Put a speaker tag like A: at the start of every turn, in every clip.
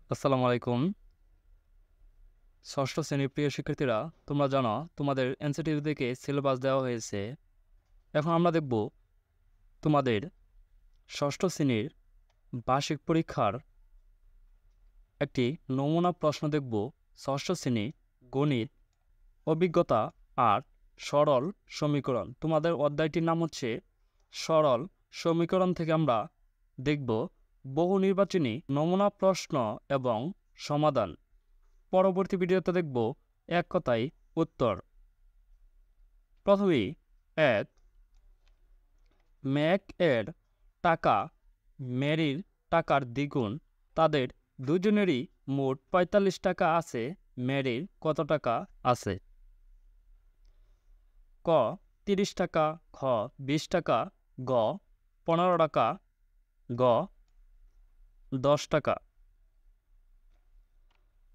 A: আসসালামু আলাইকুম। ষষ্ঠ শ্রেণীর প্রিয় শিক্ষার্থীরা, তোমরা জানো তোমাদের এনসিটিভি থেকে সিলেবাস দেওয়া হয়েছে। এখন আমরা দেখব তোমাদের ষষ্ঠ শ্রেণীর বার্ষিক পরীক্ষার একটি নমুনা প্রশ্ন দেখব। ষষ্ঠ শ্রেণী গণিত অভিজ্ঞতা আর সরল সমীকরণ। তোমাদের অধ্যায়টির নাম হচ্ছে সরল সমীকরণ। থেকে আমরা দেখব বহু নির্বাচনী নমুনা প্রশ্ন এবং সমাধান। পরবর্তী ভিডিওতে দেখব এক কথায় উত্তর। প্রথমেই এক, ম্যাক এর টাকা মেরির টাকার দ্বিগুণ, তাদের দুজনেরই মোট ৪৫ টাকা আছে, মেরির কত টাকা আছে? ক ৩০ টাকা, খ ২০ টাকা, গ ১৫ টাকা, গ ১০ টাকা।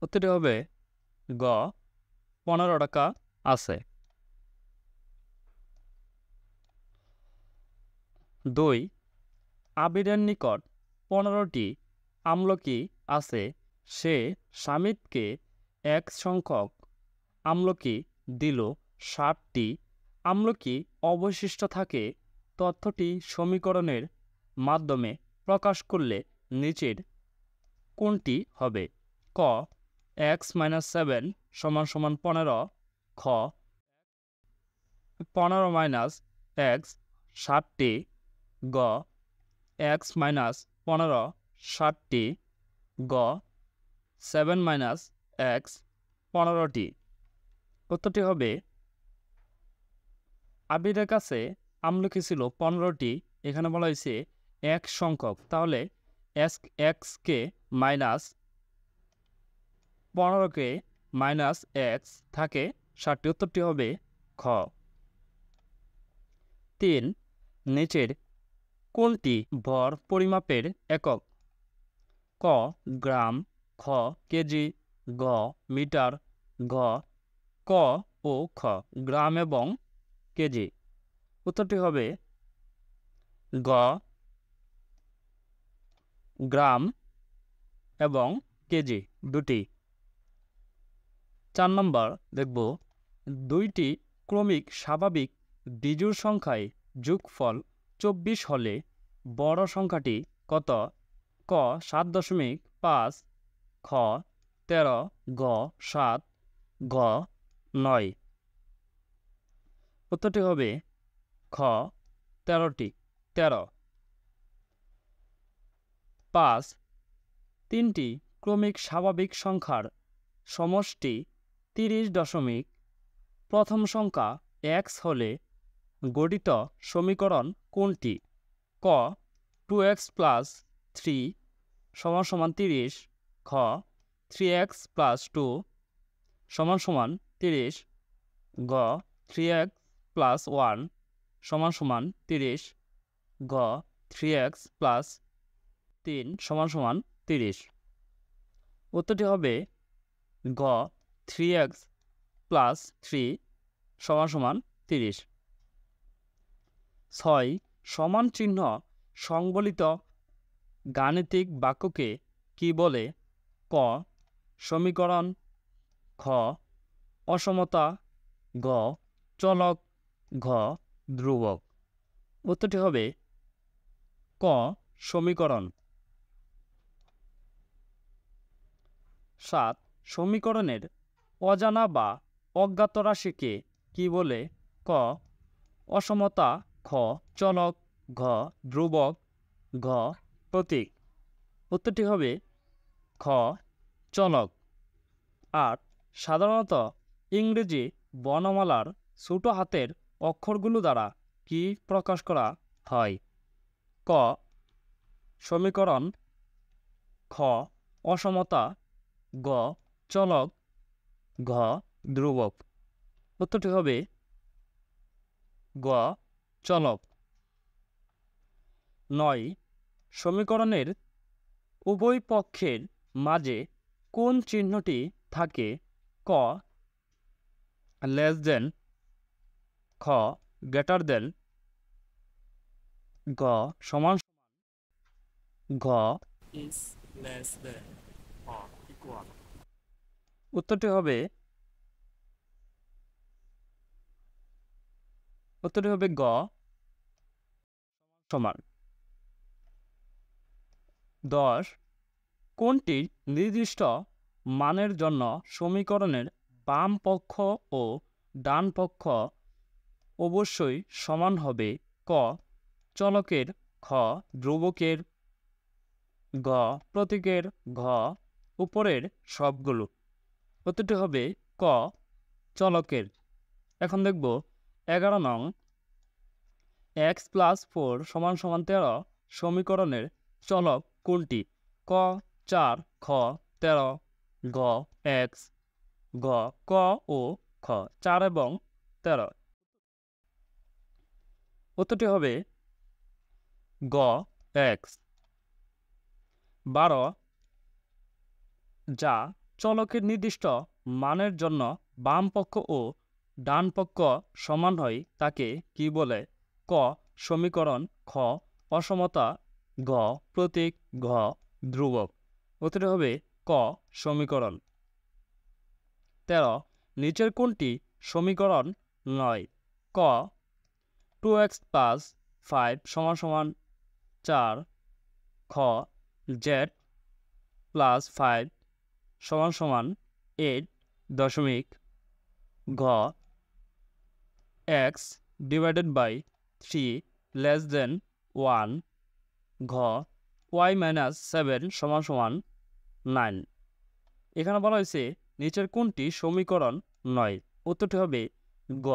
A: উত্তরটি হবে গ ১৫ টাকা আছে। ২, আবিরের নিকট ১৫টি আমলকি আছে, সে স্বামীকে এক সংখ্যক আমলকি দিল, ৬০টি আমলকি অবশিষ্ট থাকে। তথ্যটি সমীকরণের মাধ্যমে প্রকাশ করলে নিচের কোনটি হবে? ক x-7 = ১৫, খ ১৫ - x ৬০টি, গ x-15 ৬০টি, গ 7 - x 15টি। উত্তরটি হবে আবিরের কাছে আমলকি ছিল 15টি, এখানে বলা হয়েছে এক সংখ্যক, তাহলে এক্সকে মাইনাস 15কে মাইনাস এক্স থাকে ৬০টি। উত্তরটি হবে খ। ৩, নিচের কোনটি ভর পরিমাপের একক? ক গ্রাম, খ কেজি, গ মিটার, ঘ ক ও খ গ্রাম এবং কেজি। উত্তরটি হবে গ গ্রাম এবং কেজি দুটি। ৪ নম্বর দেখব, দুইটি ক্রমিক স্বাভাবিক বিজোড় সংখ্যায় যোগফল ২৪ হলে বড় সংখ্যাটি কত? ক ৭.৫, খ ১৩, গ ৭, ঘ ৯। উত্তরটি হবে খ ১৩টি ১৩। ৫, তিনটি ক্রমিক স্বাভাবিক সংখ্যার সমষ্টি ৩০ প্রথম সংখ্যা x হলে গঠিত সমীকরণ কোনটি? ক 2x + 3 = 30, খ 3x + 2 = 30, গ 3x + 1 = 30, ঘ 3x + 3 = 30। উত্তরটি হবে গ 3x + 3 = 30। ৬, সমান চিহ্ন সংবলিত গাণিতিক বাক্যকে কি বলে? ক সমীকরণ, খ অসমতা, গ চলক, ঘ ধ্রুবক। উত্তরটি হবে ক সমীকরণ। ৭, সমীকরণের অজানা বা অজ্ঞাত রাশিকে কি বলে? ক অসমতা, খ চলক, ঘ ধ্রুবক, ঘ প্রতীক। উত্তরটি হবে খ চলক। ৮, সাধারণত ইংরেজি বর্ণমালার ছোট হাতের অক্ষরগুলো দ্বারা কি প্রকাশ করা হয়? ক সমীকরণ, খ অসমতা, গ চলক, ঘ ধ্রুবক। উত্তরটি হবে গ চলক। ৯, সমীকরণের উভয় পক্ষের মাঝে কোন চিহ্নটি থাকে? ক লেস দেন, খ গ্রেটার দেন, গ সমান, ঘ
B: is less than,
A: উত্তরটি হবে গ সমান। 10 কোনটি নির্দিষ্ট মানের জন্য সমীকরণের বাম পক্ষ ও ডান পক্ষ অবশ্যই সমান হবে? ক চলকের, খ ধ্রুবকের, গ প্রতীকের, ঘ উপরের সবগুলো। উত্তরটি হবে ক চলকের। এখন দেখব 11 নং x+4 = 13 সমীকরণের চলক কোনটি? ক 4, খ 13, গ x, ঘ ক ও খ 4 এবং 13। উত্তরটি হবে গ x। 12 যা চলকের নির্দিষ্ট মানের জন্য বাম পক্ষ ও ডান পক্ষ সমান হয় তাকে কি বলে? ক সমীকরণ, খ অসমতা, ঘ প্রতীক, ঘ ধ্রুবক। উত্তরটি হবে ক সমীকরণ। 13 নিচের কোনটি সমীকরণ নয়? ক 2x + 5 = 4, খ z + 5 = 8 দশমিক, ঘ x / 3 < 1, ঘ y - 7 = 9। এখানে বলা হয়েছে নিচের কোনটি সমীকরণ নয়? উত্তরটি হবে গ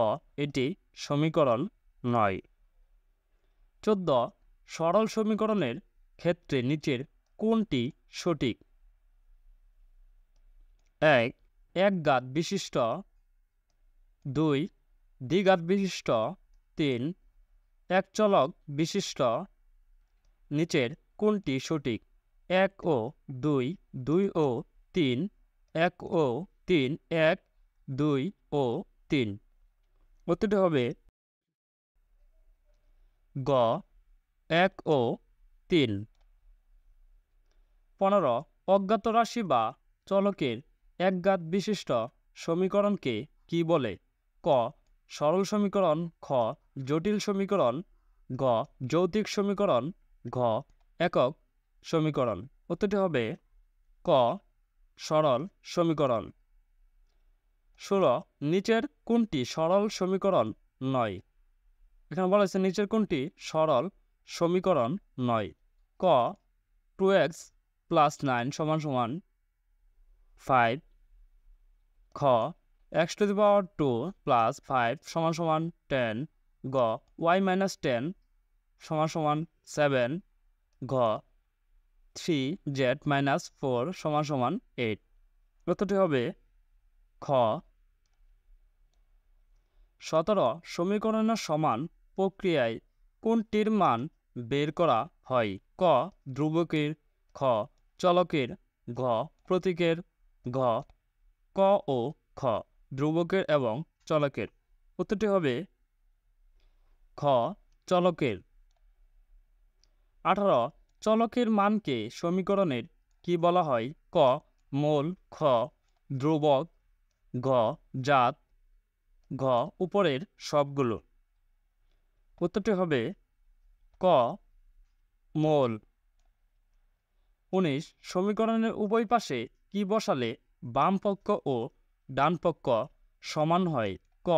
A: এটি সমীকরণ নয়। 14 সরল সমীকরণের ক্ষেত্রে নিচের কোনটি সঠিক? 1 একঘাত বিশিষ্ট, 2 দ্বিঘাত বিশিষ্ট, 3 এক চলক বিশিষ্ট। নিচের কোনটি সঠিক? 1 ও 2, 2 ও 3, 1 ও 3, 1, 2 ও 3। উত্তরটি হবে গ 1 ও 3। 15 অজ্ঞাত রাশি বা চলকের একঘাত বিশিষ্ট সমীকরণকে কি বলে? ক সরল সমীকরণ, খ জটিল সমীকরণ, গ যৌতিক সমীকরণ, ঘ একক সমীকরণ। উত্তরটি হবে ক সরল সমীকরণ। 16 নিচের কোনটি সরল সমীকরণ নয়? এখানে বলা হয়েছে নিচের কোনটি সরল সমীকরণ নয়? ক 2x + 9 = 5, খ x⁴ + 5 = 10, গ y - 10 = 7, ঘ 3z - 4 = 8। উত্তরটি হবে খ 17 সমীকরণের সমান প্রক্রিয়ায় কোনটির মান বের করা হয়? ক ধ্রুবকের, খ চলকের, ঘ প্রতীকের, ঘ ক ও খ ধ্রুবকের এবং চলকের। উত্তরটি হবে খ চলকের। 18 চলকের মানকে সমীকরণের কি বলা হয়? ক মূল, খ ধ্রুবক, ঘ জাত, ঘ উপরের সবগুলো। উত্তরটি হবে ক মূল। 19 সমীকরণের উভয় পাশে কি বসালে বাম পক্ষ ও ডান পক্ষ সমান হয়? ক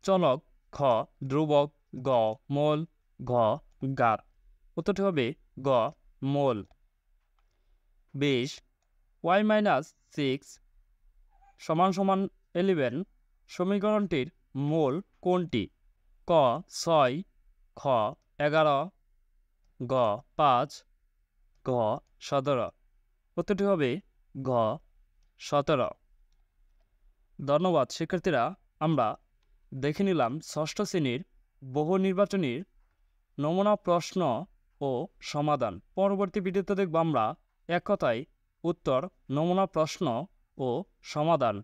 A: চলক, খ ধ্রুবক, গ মূল, ঘ ঘাত। উত্তরটি হবে গ মূল। 20 y - 6 = 11 সমীকরণটির মূল কোনটি? ক 6, খ 11, গ 5, ঘ 17। উত্তরটি হবে ঘ 17। ধন্যবাদ শিক্ষার্থীরা। আমরা দেখে নিলাম ষষ্ঠ শ্রেণীর বহু নির্বাচনীর নমুনা প্রশ্ন ও সমাধান। পরবর্তী ভিডিওতে দেখব আমরা এক কথায় উত্তর, নমুনা প্রশ্ন ও সমাধান।